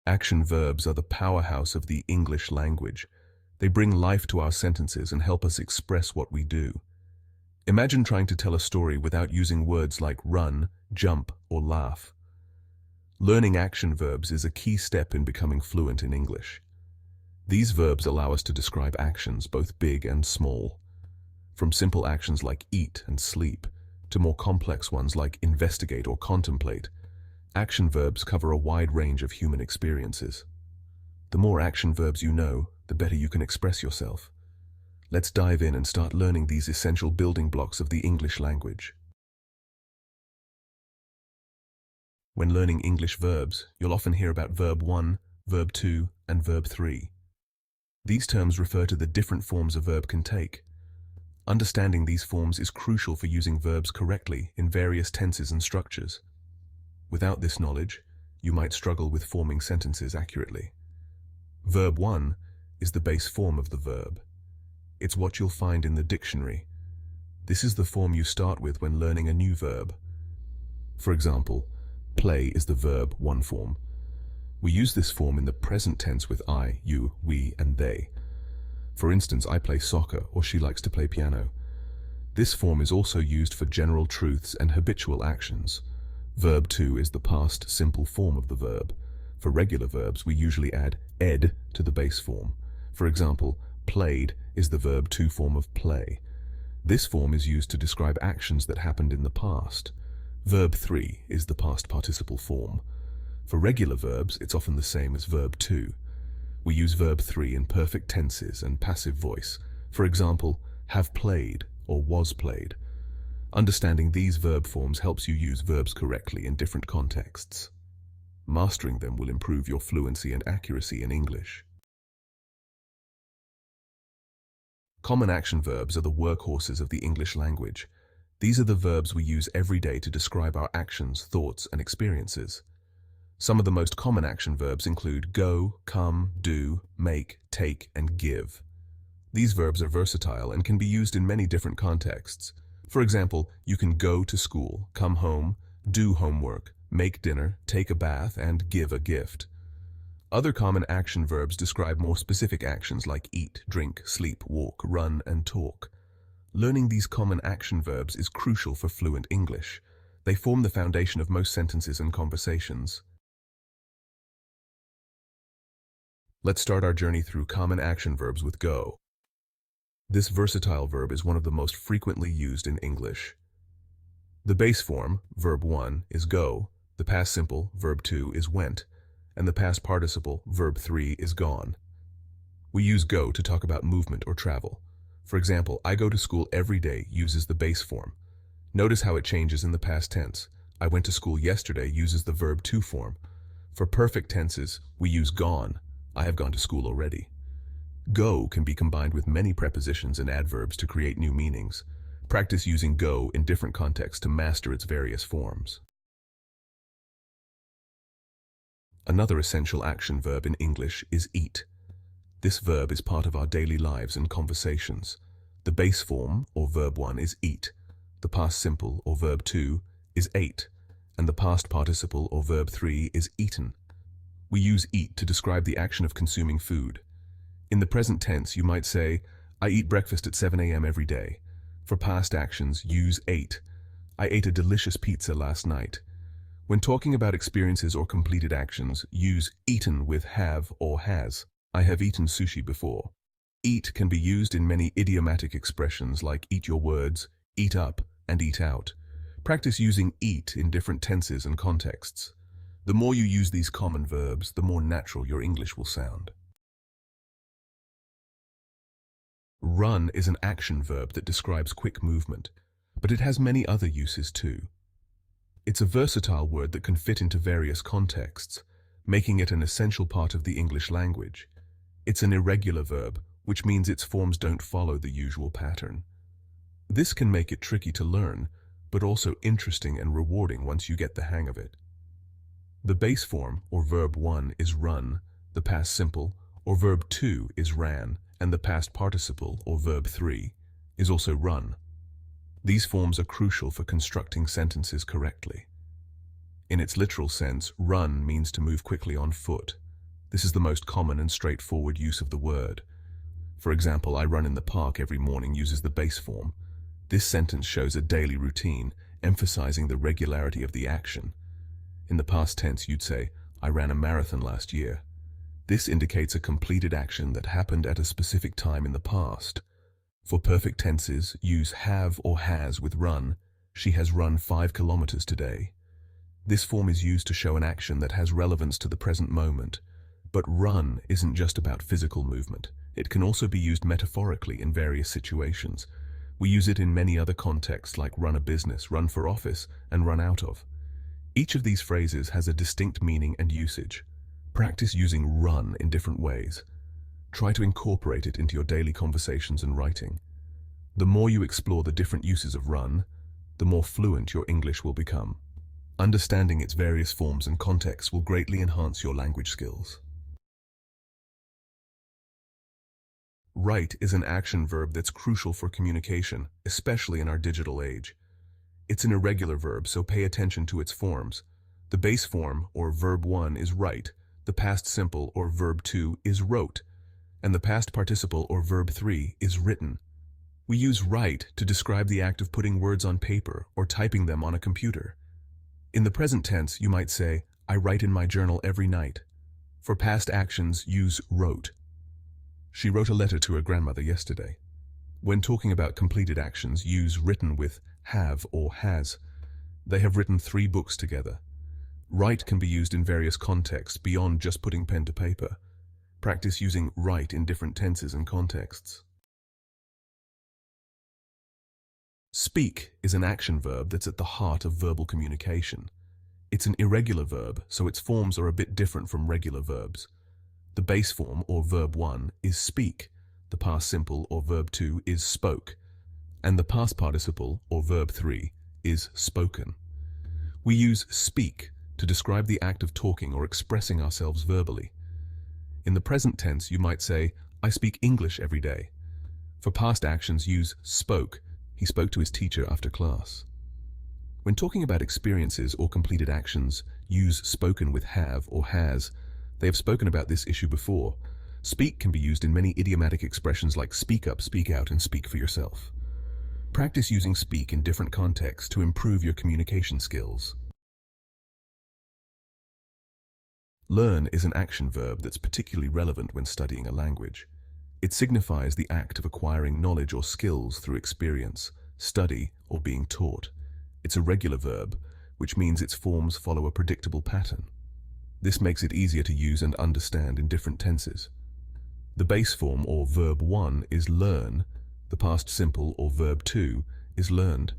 Action verbs are the powerhouse of the English language. They bring life to our sentences and help us express what we do. Imagine trying to tell a story without using words like run, jump, or laugh. Learning action verbs is a key step in becoming fluent in English. These verbs allow us to describe actions, both big and small. From simple actions like eat and sleep, to more complex ones like investigate or contemplate, action verbs cover a wide range of human experiences. The more action verbs you know, the better you can express yourself. Let's dive in and start learning these essential building blocks of the English language. When learning English verbs, you'll often hear about Verb 1, Verb 2, and Verb 3. These terms refer to the different forms a verb can take. Understanding these forms is crucial for using verbs correctly in various tenses and structures. Without this knowledge, you might struggle with forming sentences accurately. Verb 1 is the base form of the verb. It's what you'll find in the dictionary. This is the form you start with when learning a new verb. For example, play is the Verb 1 form. We use this form in the present tense with I, you, we, and they. For instance, I play soccer or she likes to play piano. This form is also used for general truths and habitual actions. Verb 2 is the past simple form of the verb. For regular verbs, we usually add ed to the base form. For example, played is the Verb 2 form of play. This form is used to describe actions that happened in the past. Verb 3 is the past participle form. For regular verbs, it's often the same as Verb 2. We use Verb 3 in perfect tenses and passive voice. For example, have played or was played. Understanding these verb forms helps you use verbs correctly in different contexts. Mastering them will improve your fluency and accuracy in English. Common action verbs are the workhorses of the English language. These are the verbs we use every day to describe our actions, thoughts, and experiences. Some of the most common action verbs include go, come, do, make, take, and give. These verbs are versatile and can be used in many different contexts. For example, you can go to school, come home, do homework, make dinner, take a bath, and give a gift. Other common action verbs describe more specific actions like eat, drink, sleep, walk, run, and talk. Learning these common action verbs is crucial for fluent English. They form the foundation of most sentences and conversations. Let's start our journey through common action verbs with go. This versatile verb is one of the most frequently used in English. The base form, Verb 1, is go, the past simple, Verb 2, is went, and the past participle, Verb 3, is gone. We use go to talk about movement or travel. For example, I go to school every day uses the base form. Notice how it changes in the past tense. I went to school yesterday uses the Verb 2 form. For perfect tenses, we use gone. I have gone to school already. Go can be combined with many prepositions and adverbs to create new meanings. Practice using go in different contexts to master its various forms. Another essential action verb in English is eat. This verb is part of our daily lives and conversations. The base form, or Verb 1, is eat. The past simple, or Verb 2, is ate. And the past participle, or Verb 3, is eaten. We use eat to describe the action of consuming food. In the present tense, you might say, I eat breakfast at 7 a.m. every day. For past actions, use ate. I ate a delicious pizza last night. When talking about experiences or completed actions, use eaten with have or has. I have eaten sushi before. Eat can be used in many idiomatic expressions like eat your words, eat up, and eat out. Practice using eat in different tenses and contexts. The more you use these common verbs, the more natural your English will sound. Run is an action verb that describes quick movement, but it has many other uses too. It's a versatile word that can fit into various contexts, making it an essential part of the English language. It's an irregular verb, which means its forms don't follow the usual pattern. This can make it tricky to learn, but also interesting and rewarding once you get the hang of it. The base form, or Verb 1, is run, the past simple, or Verb 2, is ran, and the past participle, or Verb 3, is also run. These forms are crucial for constructing sentences correctly. In its literal sense, run means to move quickly on foot. This is the most common and straightforward use of the word. For example, I run in the park every morning uses the base form. This sentence shows a daily routine, emphasizing the regularity of the action. In the past tense, you'd say, I ran a marathon last year. This indicates a completed action that happened at a specific time in the past. For perfect tenses, use have or has with run. She has run 5 kilometers today. This form is used to show an action that has relevance to the present moment. But run isn't just about physical movement. It can also be used metaphorically in various situations. We use it in many other contexts like run a business, run for office, and run out of. Each of these phrases has a distinct meaning and usage. Practice using run in different ways. Try to incorporate it into your daily conversations and writing. The more you explore the different uses of run, the more fluent your English will become. Understanding its various forms and contexts will greatly enhance your language skills. Write is an action verb that's crucial for communication, especially in our digital age. It's an irregular verb, so pay attention to its forms. The base form, or verb 1, is write, the past simple, or verb 2, is wrote, and the past participle, or verb 3, is written. We use write to describe the act of putting words on paper or typing them on a computer. In the present tense, you might say, I write in my journal every night. For past actions, use wrote. She wrote a letter to her grandmother yesterday. When talking about completed actions, use written with have or has. They have written 3 books together. Write can be used in various contexts beyond just putting pen to paper. Practice using write in different tenses and contexts. Speak is an action verb that's at the heart of verbal communication. It's an irregular verb, so its forms are a bit different from regular verbs. The base form, or verb 1, is speak. The past simple, or verb 2, is spoke. And the past participle, or verb 3, is spoken. We use speak to describe the act of talking or expressing ourselves verbally. In the present tense, you might say, I speak English every day. For past actions, use spoke. He spoke to his teacher after class. When talking about experiences or completed actions, use spoken with have or has. They have spoken about this issue before. Speak can be used in many idiomatic expressions like speak up, speak out, and speak for yourself. Practice using speak in different contexts to improve your communication skills. Learn is an action verb that's particularly relevant when studying a language. It signifies the act of acquiring knowledge or skills through experience, study, or being taught. It's a regular verb, which means its forms follow a predictable pattern. This makes it easier to use and understand in different tenses. The base form, or verb 1, is learn, the past simple, or verb 2, is learned,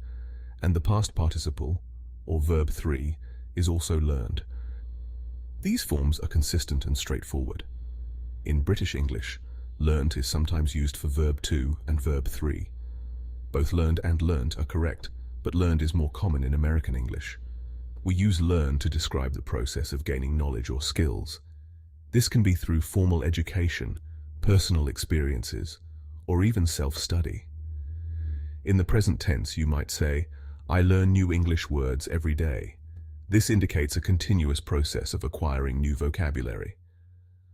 and the past participle, or verb 3, is also learned. These forms are consistent and straightforward. In British English, learnt is sometimes used for verb 2 and verb 3. Both learned and learnt are correct, but learned is more common in American English. We use learn to describe the process of gaining knowledge or skills. This can be through formal education, personal experiences, or even self-study. In the present tense, you might say, I learn new English words every day. This indicates a continuous process of acquiring new vocabulary.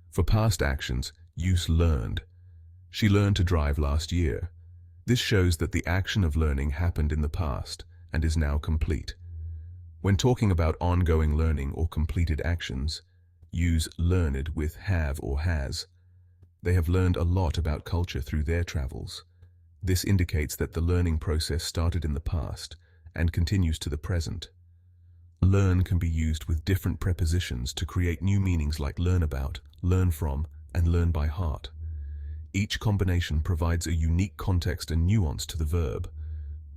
For past actions, use learned. She learned to drive last year. This shows that the action of learning happened in the past and is now complete. When talking about ongoing learning or completed actions, use learned with have or has. They have learned a lot about culture through their travels. This indicates that the learning process started in the past and continues to the present. Learn can be used with different prepositions to create new meanings like learn about, learn from, and learn by heart. Each combination provides a unique context and nuance to the verb.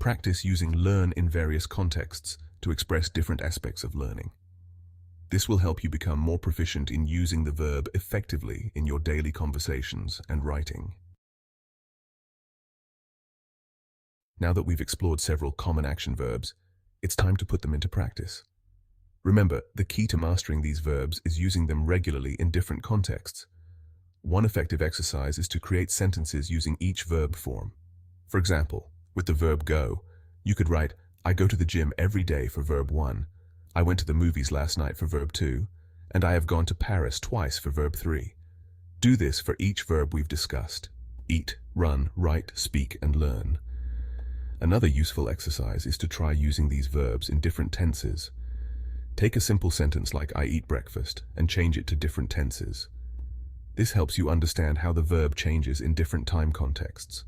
Practice using learn in various contexts to express different aspects of learning. This will help you become more proficient in using the verb effectively in your daily conversations and writing. Now that we've explored several common action verbs, it's time to put them into practice. Remember, the key to mastering these verbs is using them regularly in different contexts. One effective exercise is to create sentences using each verb form. For example, with the verb go, you could write, I go to the gym every day for verb 1. I went to the movies last night for verb 2. and I have gone to Paris twice for verb 3. Do this for each verb we've discussed. Eat, run, write, speak, and learn. Another useful exercise is to try using these verbs in different tenses. Take a simple sentence like I eat breakfast and change it to different tenses. This helps you understand how the verb changes in different time contexts.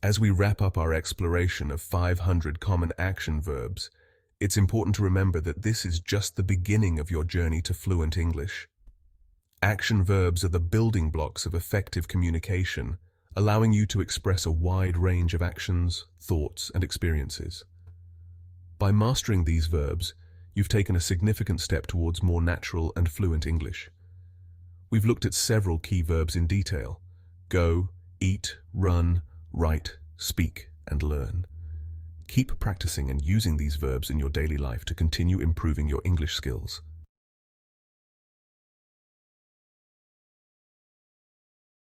As we wrap up our exploration of 500 common action verbs, it's important to remember that this is just the beginning of your journey to fluent English. Action verbs are the building blocks of effective communication, allowing you to express a wide range of actions, thoughts, and experiences. By mastering these verbs, you've taken a significant step towards more natural and fluent English. We've looked at several key verbs in detail: go, eat, run, write, speak, and learn. Keep practicing and using these verbs in your daily life to continue improving your English skills.